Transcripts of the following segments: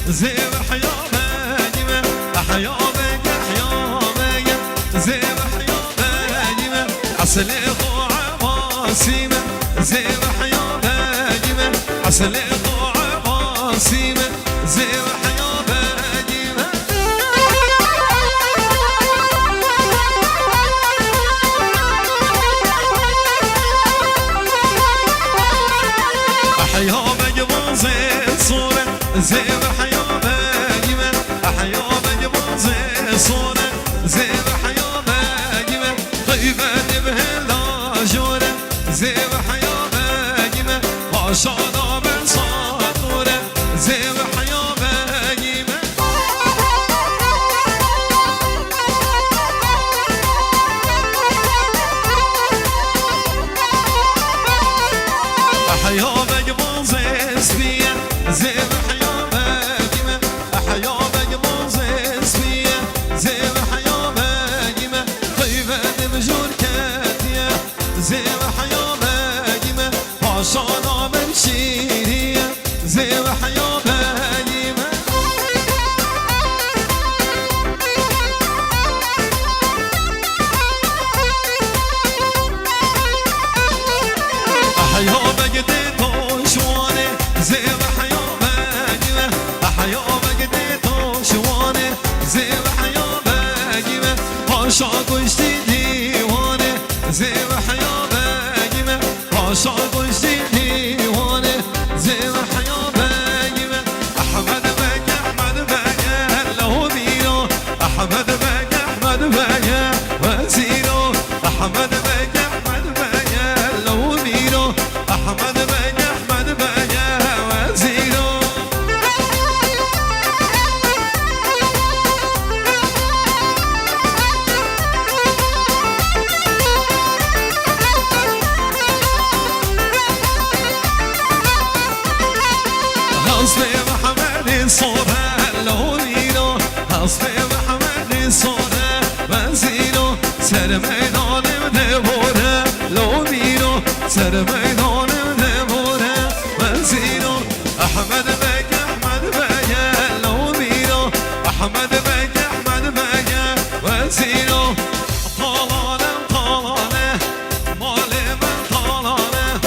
زيب حيابك حيابك حيابك زيب حيابك عسل ضوع عباسيمة زيب حيابك عسل ضوع عباسيمة زيب حيابك حيابك بوزي صورة زيب حيابك حيابك بوزي صورة زيب حيابك طيبة بهلا جورة زيب حيابك عشانا بالصدورة زيب حيابك حيابك بوزي سبية زيب حيابك حيابك بوزي سبية زيب حيابك طيبة بجور كاتية زيب حيابك عشانا بمشيرية زيب حيابك حيابك ديتو شواني زيب حيابك حيابك ديتو شواني زيب حيابك عاشا قشتي ديواني زيب حيابك عاشا قشتي ديواني زيب حيابك أحمد بك أحمد بك لو بيرو أحمد بك أحمد بك وزيرو أحمد بك أحمد بك لو بيرو أحمد بك أحمد بك وزيرو حسبي محمد صورة لو بيرو حسبي محمد صورة وزيرو سر ميدان بدبوره لو بيرو سر ميدان بدبوره وزيرو أحمد بك أحمد بك لو بيرو أحمد بك أحمد بك وزيرو طالانه طالانه مال من طالانه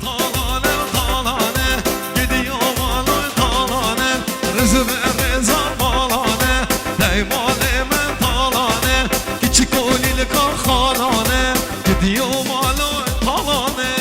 طالانه طالانه gidiyor مال طالانه رزق رزق مالانه دايما من طالانه küçük olili kahane gidiyor مال طالانه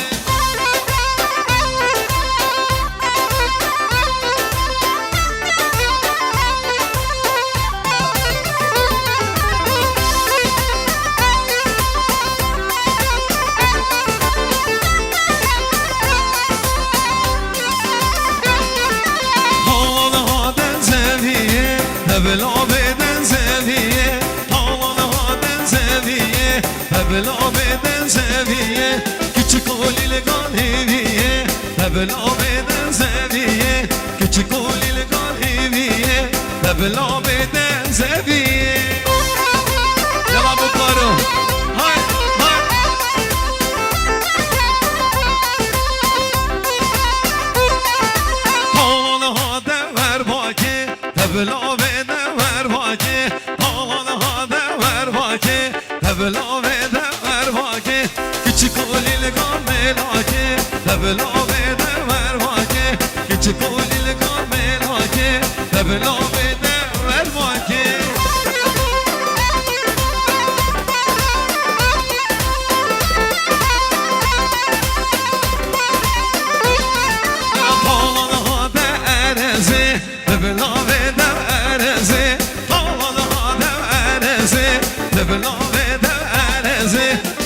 Havadan seviye, hebla beden seviye. Havadan seviye, hebla beden seviye. Küçük olili galibiye, hebla beden seviye. Küçük olili galibiye, hebla beden seviye. Yala bukları, hay hay. Havadan ver baki, hebla beden ver baki. Havadan ver baki, hebla beden ver baki. Küçük olili gamelaki, hebla beden ver baki. Küçük olili gamelaki, hebla beden ver baki.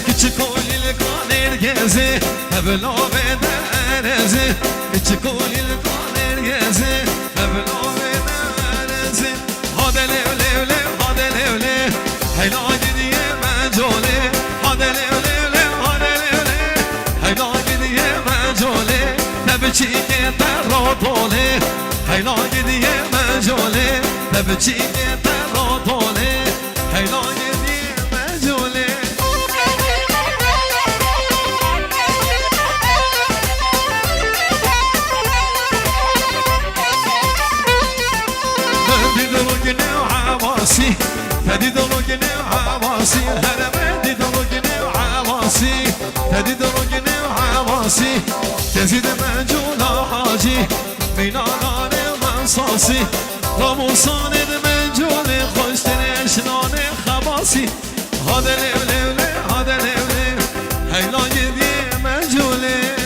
Küçük olil kaner gezi, hebla beden erezi. Küçük olil kaner gezi, hebla beden erezi. Hadi lev lev lev, hadi lev lev, heyla gidiye mecole. Hadi lev lev lev, hadi lev lev, heyla gidiye mecole. Tebçike terratole, heyla gidiye mecole. Tebçike terratole, heyla gidiye mecole. حماسی تزید من جولا حاجی مینانان من ساسی راموسان من جول خوشتنش نان خباسی هاده لوله هاده لوله هیلا گدی من جوله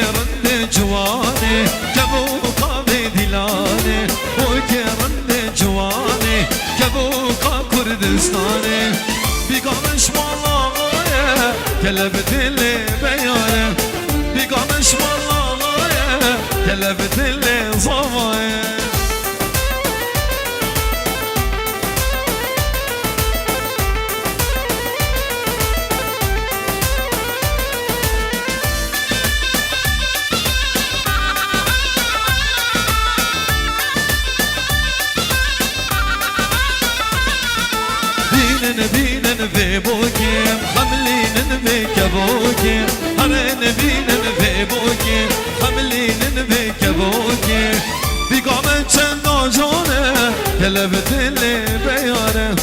رند جوانه کبو قابه دیلانه او که رند جوانه کبو قا کردستانه بیگامش مالایه کلب دل بیاره بیگامش مالایه کلب دل زوایه بینن به بوکیم خملینن به کبوکیم هرن بینن به بوکیم خملینن به کبوکیم بیگامن چند آجانه کلب دل بیاره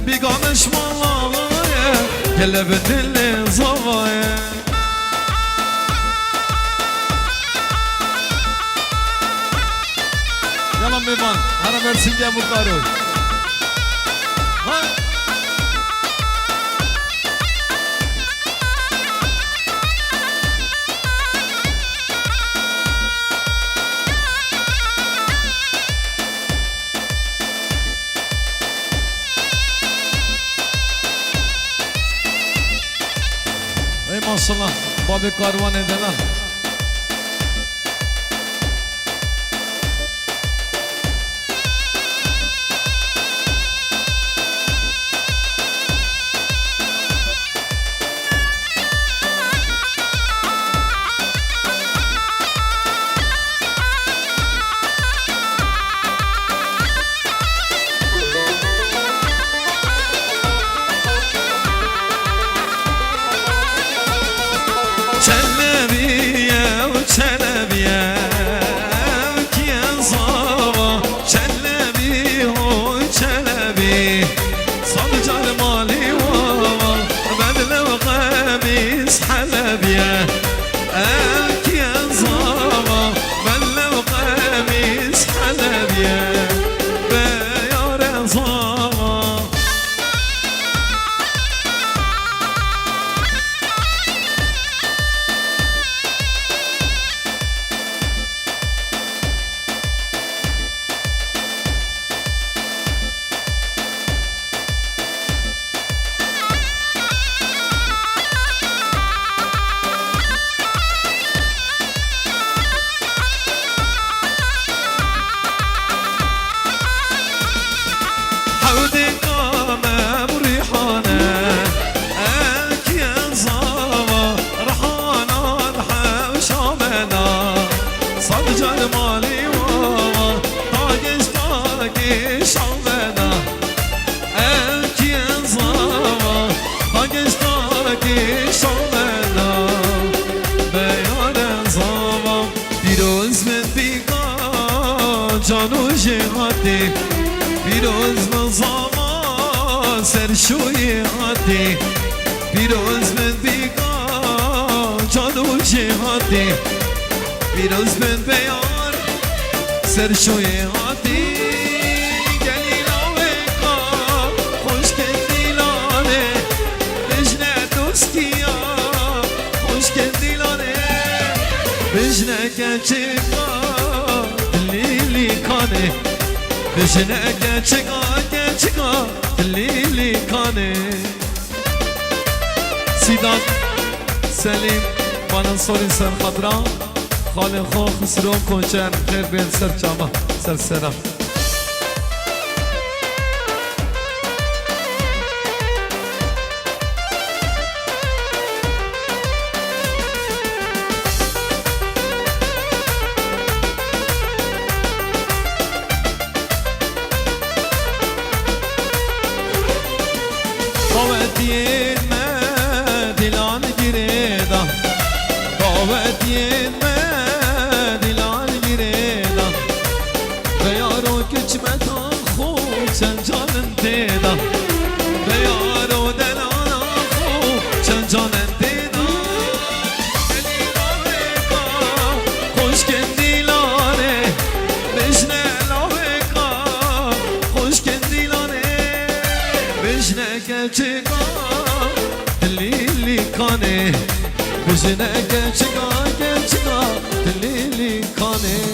بیگامش مالایه کلب دل زوایه یالان بیبان هر مرسین گه بکارو maşallah babi karvan edeler جانو جهاتی پیروز مزاما سرشوی هاتی پیروز من بیگا جانو جهاتی پیروز من بیار سرشوی هاتی گلیلا وکا خوش کندیلانه بجنه دوستیا خوش کندیلانه بجنه کچکا کانه بجنه گچگا لیلی کانه سیدان سلیم بانان سوری سر خضرا خال خو خسرو کنچن خیر بین سر چاما سر سرم دهین مدیلال گیریدا به یارو کچمتان خوب چند جانن دیدا به یارو دلانا خوب چند جانن دیدا دلیلانه کا خوشکن دیلانه بشنه لاوه کا خوشکن دیلانه بشنه کچکا دلیلی کانه بشنه کچکا دلیلی کانه